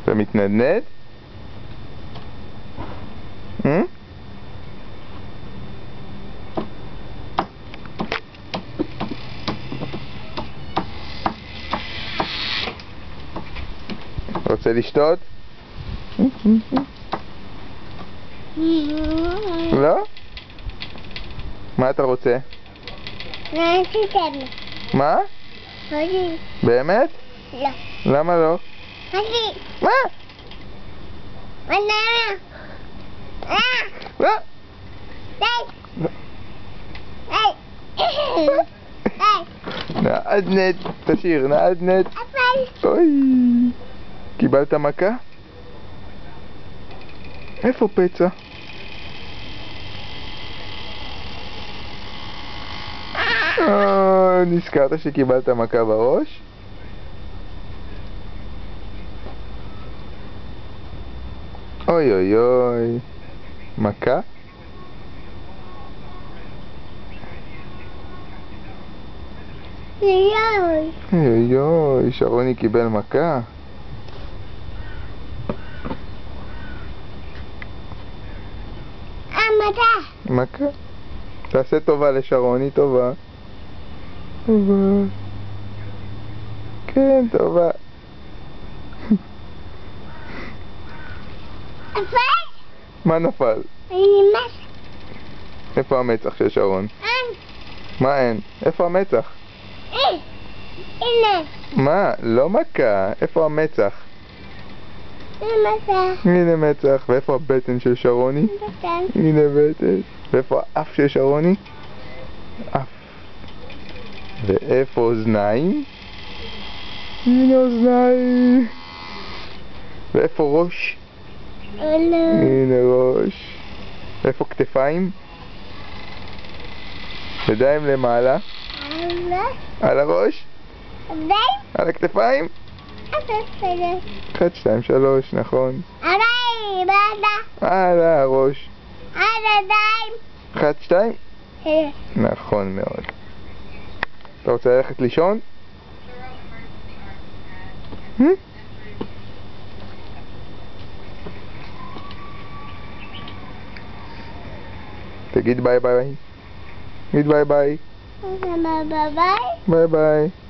אתה מתנדנד? רוצה לשתות? לא? מה אתה רוצה? מה? באמת? לא. למה לא? מה? לא? נעדנד, תשאיר, נעדנד. אוי, קיבלת מכה? איפה פצע? נזכרת שקיבלת מכה בראש? אוי אוי אוי, מכה? אוי אוי אוי, שרוני קיבל מכה. מכה? תעשה טובה לשרוני, טובה. טובה. כן, טובה. נפל? מה נפל? איפה המצח של שרון? אין. מה אין? איפה המצח? הנה. מה? לא מכה. איפה המצח? הנה מצח. הנה מצח. ואיפה הבטן של שרוני? בטן. הנה בטן. ואיפה האף של שרוני? אף. ואיפה אוזניים? הנה אוזניים. ואיפה ראש? הנה ראש. איפה כתפיים? ידיים למעלה. על הראש? על הכתפיים? 1, 2, 3, נכון. על הראש. 1, 2? נכון מאוד. אתה רוצה ללכת לישון? תגיד ביי ביי. תגיד ביי ביי. ביי ביי. ביי ביי.